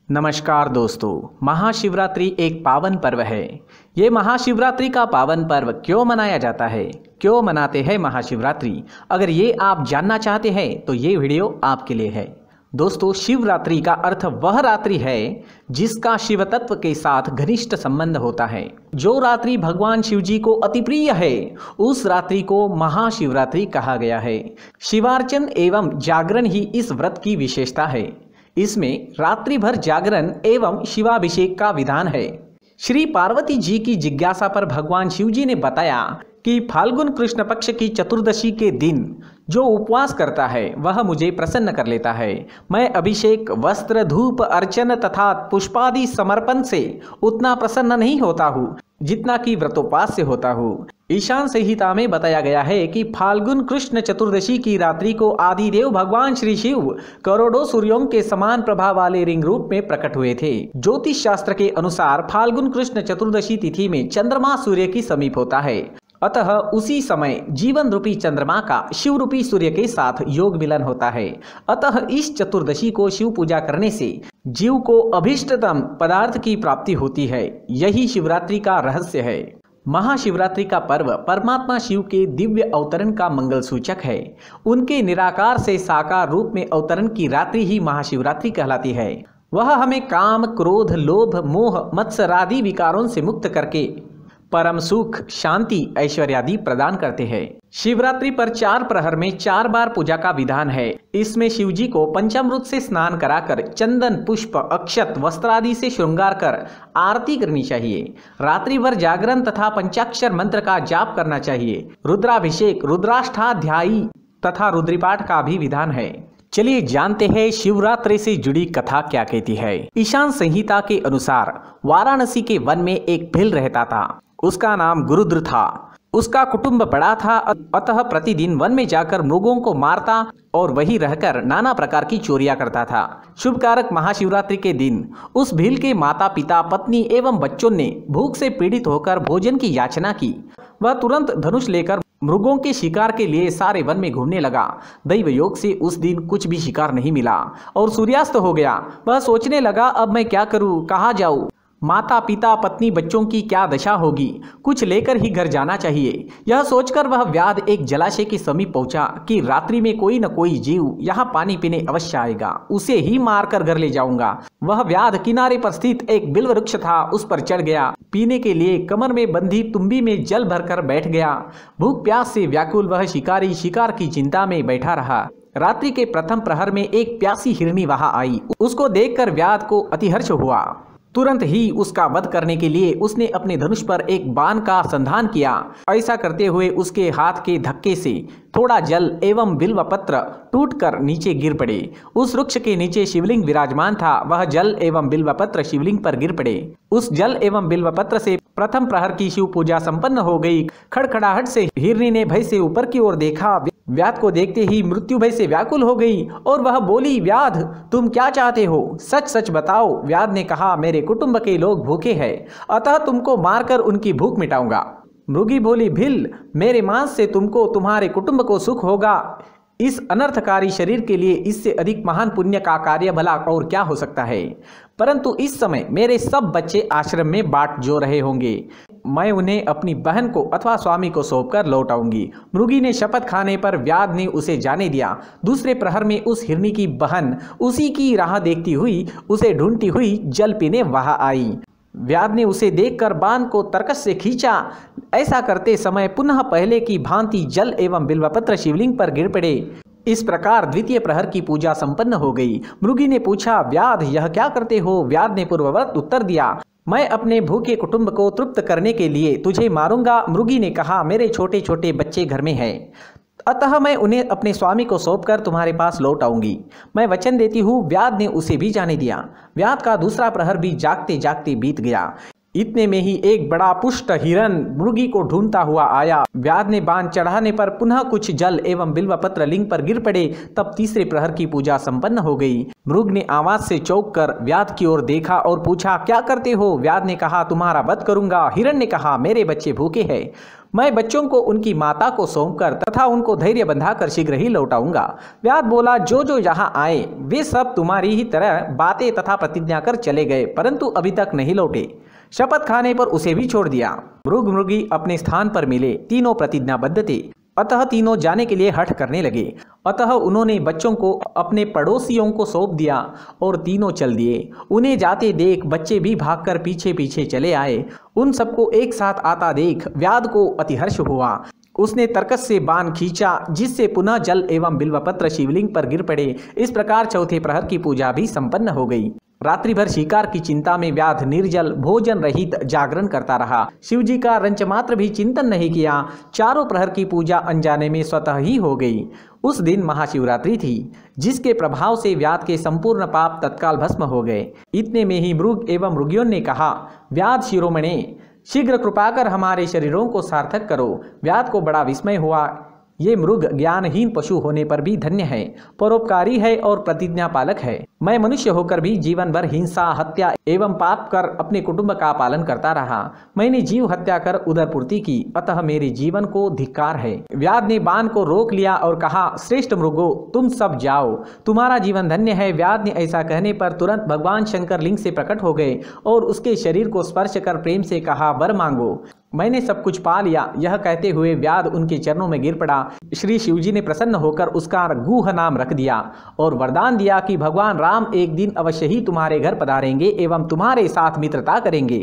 नमस्कार दोस्तों, महाशिवरात्रि एक पावन पर्व है। ये महाशिवरात्रि का पावन पर्व क्यों मनाया जाता है, क्यों मनाते हैं महाशिवरात्रि, अगर ये आप जानना चाहते हैं तो ये वीडियो आपके लिए है। दोस्तों, शिवरात्रि का अर्थ वह रात्रि है जिसका शिव तत्व के साथ घनिष्ठ संबंध होता है। जो रात्रि भगवान शिव जी को अति प्रिय है, उस रात्रि को महाशिवरात्रि कहा गया है। शिवार्चन एवं जागरण ही इस व्रत की विशेषता है। इसमें रात्रि भर जागरण एवं शिवाभिषेक का विधान है। श्री पार्वती जी की जिज्ञासा पर भगवान शिव जी ने बताया कि फाल्गुन कृष्ण पक्ष की चतुर्दशी के दिन जो उपवास करता है वह मुझे प्रसन्न कर लेता है। मैं अभिषेक, वस्त्र, धूप, अर्चन तथा पुष्पादि समर्पण से उतना प्रसन्न नहीं होता हूँ जितना कि व्रतोपवास से होता हूँ। ईशान संहिता में बताया गया है कि फाल्गुन कृष्ण चतुर्दशी की रात्रि को आदिदेव भगवान श्री शिव करोड़ों सूर्यों के समान प्रभाव वाले रिंग रूप में प्रकट हुए थे। ज्योतिष शास्त्र के अनुसार फाल्गुन कृष्ण चतुर्दशी तिथि में चंद्रमा सूर्य की समीप होता है, अतः उसी समय जीवन रूपी चंद्रमा का शिव रूपी सूर्य के साथ योग मिलन होता है। अतः इस चतुर्दशी को शिव पूजा करने से जीव को अभीष्टतम पदार्थ की प्राप्ति होती है। यही शिवरात्रि का रहस्य है। महाशिवरात्रि का पर्व परमात्मा शिव के दिव्य अवतरण का मंगल सूचक है। उनके निराकार से साकार रूप में अवतरण की रात्रि ही महाशिवरात्रि कहलाती है। वह हमें काम, क्रोध, लोभ, मोह, मत्सर आदि विकारों से मुक्त करके परम सुख, शांति, ऐश्वर्यादि प्रदान करते हैं। शिवरात्रि पर 4 प्रहर में 4 बार पूजा का विधान है। इसमें शिव जी को पंचामृत से स्नान कराकर चंदन, पुष्प, अक्षत, वस्त्र आदि से श्रृंगार कर आरती करनी चाहिए। रात्रि भर जागरण तथा पंचाक्षर मंत्र का जाप करना चाहिए। रुद्राभिषेक, रुद्राष्टाध्यायी तथा रुद्रपाठ का भी विधान है। चलिए जानते हैं शिवरात्रि से जुड़ी कथा क्या कहती है। ईशान संहिता के अनुसार वाराणसी के वन में एक भील रहता था। उसका नाम गुरुद्र था। उसका कुटुंब बड़ा था, अतः प्रतिदिन वन में जाकर मृगों को मारता और वहीं रहकर नाना प्रकार की चोरियां करता था। शुभ कारक महाशिवरात्रि के दिन उस भील के माता पिता, पत्नी एवं बच्चों ने भूख से पीड़ित होकर भोजन की याचना की। वह तुरंत धनुष लेकर मृगों के शिकार के लिए सारे वन में घूमने लगा। दैव योग से उस दिन कुछ भी शिकार नहीं मिला और सूर्यास्त हो गया। वह सोचने लगा, अब मैं क्या करूं, कहाँ जाऊं, माता पिता, पत्नी, बच्चों की क्या दशा होगी, कुछ लेकर ही घर जाना चाहिए। यह सोचकर वह व्याध एक जलाशय के समीप पहुंचा कि रात्रि में कोई न कोई जीव यहाँ पानी पीने अवश्य आएगा, उसे ही मारकर घर ले जाऊंगा। वह व्याध किनारे पर स्थित एक बिल्व वृक्ष था, उस पर चढ़ गया। पीने के लिए कमर में बंधी तुम्बी में जल भरकर बैठ गया। भूख प्यास से व्याकुल वह शिकारी शिकार की चिंता में बैठा रहा। रात्रि के प्रथम प्रहर में एक प्यासी हिरनी वहां आई। उसको देखकर व्याध को अतिहर्ष हुआ। तुरंत ही उसका वध करने के लिए उसने अपने धनुष पर एक बाण का संधान किया। ऐसा करते हुए उसके हाथ के धक्के से थोड़ा जल एवं बिल्व पत्र टूटकर नीचे गिर पड़े। उस वृक्ष के नीचे शिवलिंग विराजमान था। वह जल एवं बिल्व पत्र शिवलिंग पर गिर पड़े। उस जल एवं बिल्व पत्र से प्रथम प्रहर की शिव पूजा संपन्न हो गई। खड़खड़ाहट से हिरनी ने भय से ऊपर की ओर देखा। व्याध को देखते ही मृत्यु भय से व्याकुल हो गई और वह बोली, व्याध तुम क्या चाहते हो, सच सच बताओ। व्याध ने कहा, मेरे कुटुंब के लोग भूखे हैं, अतः तुमको मारकर उनकी भूख मिटाऊंगा। मृगी बोली, भील मेरे मांस से तुमको, तुम्हारे कुटुंब को सुख होगा। इस अनर्थकारी शरीर के लिए इससे अधिक महान पुण्य का कार्य भला और क्या हो सकता है। परंतु इस समय मेरे सब बच्चे आश्रम में बाट जो रहे होंगे, मैं उन्हें अपनी बहन को अथवा स्वामी को सौंपकर लौट आऊंगी। मृगी ने शपथ खाने पर व्याध ने उसे जाने दिया। दूसरे प्रहर में उस हिरनी की बहन उसी की राह देखती हुई, उसे ढूंढती हुई जल पीने वहां आई। व्याध ने उसे देखकर बाण को तरकस से खींचा। ऐसा करते समय पुनः पहले की भांति जल एवं बिल्वपत्र शिवलिंग पर गिर पड़े। इस प्रकार द्वितीय प्रहर की पूजा संपन्न हो गई। मृगी ने पूछा, व्याध यह क्या करते हो। व्याध ने पूर्ववत उत्तर दिया, मैं अपने भूखे कुटुंब को तृप्त करने के लिए तुझे मारूंगा। मृगी ने कहा, मेरे छोटे छोटे बच्चे घर में हैं, अतः मैं उन्हें अपने स्वामी को सौंपकर तुम्हारे पास लौट आऊंगी। मैं वचन देती हूँ। व्याध ने उसे भी जाने दिया। व्याध का दूसरा प्रहर भी जागते जागते बीत गया। इतने में ही एक बड़ा पुष्ट हिरण मृगी को ढूंढता हुआ आया। व्याध ने बाण चढ़ाने पर पुनः कुछ जल एवं बिल्वपत्र लिंग पर गिर पड़े। तब तीसरे प्रहर की पूजा संपन्न हो गई। मृग ने आवाज से चौंक कर व्याध की ओर देखा और पूछा, क्या करते हो? व्याध ने कहा, तुम्हारा वध करूंगा। हिरण ने कहा, मेरे बच्चे भूखे हैं, मैं बच्चों को उनकी माता को सौंपकर तथा उनको धैर्य बंधाकर शीघ्र ही लौटाऊंगा। व्याध बोला, जो जो यहाँ आए वे सब तुम्हारी ही तरह बातें तथा प्रतिज्ञा कर चले गए, परंतु अभी तक नहीं लौटे। शपथ खाने पर उसे भी छोड़ दिया। मृग मृगी अपने स्थान पर मिले, तीनों प्रतिज्ञाबद्ध थे, अतः तीनों जाने के लिए हठ करने लगे। अतः उन्होंने बच्चों को अपने पड़ोसियों को सौंप दिया और तीनों चल दिए। उन्हें जाते देख बच्चे भी भागकर पीछे पीछे चले आए। उन सबको एक साथ आता देख व्याध को अति हर्ष हुआ। उसने तर्कस से बाण खींचा, जिससे पुनः जल एवं बिल्वपत्र शिवलिंग पर गिर पड़े। इस प्रकार चौथे प्रहर की पूजा भी संपन्न हो गई। रात्रि भर शिकार की चिंता में व्याध निर्जल भोजन रहित जागरण करता रहा। शिवजी का रंच मात्र भी चिंतन नहीं किया। चारों प्रहर की पूजा अनजाने में स्वतः ही हो गई। उस दिन महाशिवरात्रि थी, जिसके प्रभाव से व्याध के संपूर्ण पाप तत्काल भस्म हो गए। इतने में ही मृग एवं मृगियों ने कहा, व्याध शिरोमणे, शीघ्र कृपा कर हमारे शरीरों को सार्थक करो। व्याध को बड़ा विस्मय हुआ। ये मृग ज्ञानहीन पशु होने पर भी धन्य है, परोपकारी है और प्रतिज्ञा पालक है। मैं मनुष्य होकर भी जीवन भर हिंसा, हत्या एवं पाप कर अपने कुटुंब का पालन करता रहा। मैंने जीव हत्या कर उदरपूर्ति की, अतः मेरे जीवन को धिक्कार है। व्याध ने बाण को रोक लिया और कहा, श्रेष्ठ मृगो, तुम सब जाओ, तुम्हारा जीवन धन्य है। व्याध ने ऐसा कहने पर तुरंत भगवान शंकर लिंग से प्रकट हो गए और उसके शरीर को स्पर्श कर प्रेम से कहा, वर मांगो, मैंने सब कुछ पा लिया। यह कहते हुए व्याध उनके चरणों में गिर पड़ा। श्री शिवजी ने प्रसन्न होकर उसका गुह नाम रख दिया और वरदान दिया कि भगवान राम एक दिन अवश्य ही तुम्हारे घर पधारेंगे एवं तुम्हारे साथ मित्रता करेंगे,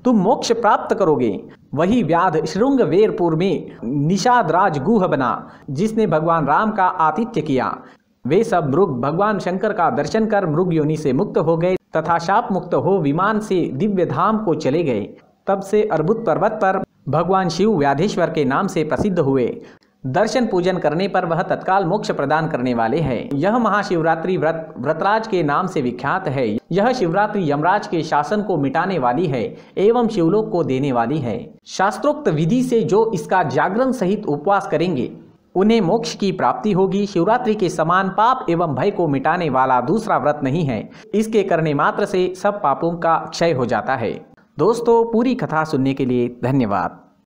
तुम मोक्ष प्राप्त करोगे। वही व्याध श्रृंगवेरपुर में निषाद राज गुह बना, जिसने भगवान राम का आतिथ्य किया। वे सब मृग भगवान शंकर का दर्शन कर मृग योनि से मुक्त हो गए तथा शाप मुक्त हो विमान से दिव्य धाम को चले गए। तब से अर्बुद पर्वत पर भगवान शिव व्याधेश्वर के नाम से प्रसिद्ध हुए। दर्शन पूजन करने पर वह तत्काल मोक्ष प्रदान करने वाले हैं। यह महाशिवरात्रि व्रत व्रतराज के नाम से विख्यात है। यह शिवरात्रि यमराज के शासन को मिटाने वाली है एवं शिवलोक को देने वाली है। शास्त्रोक्त विधि से जो इसका जागरण सहित उपवास करेंगे उन्हें मोक्ष की प्राप्ति होगी। शिवरात्रि के समान पाप एवं भय को मिटाने वाला दूसरा व्रत नहीं है। इसके करने मात्र से सब पापों का क्षय हो जाता है। दोस्तों, पूरी कथा सुनने के लिए धन्यवाद।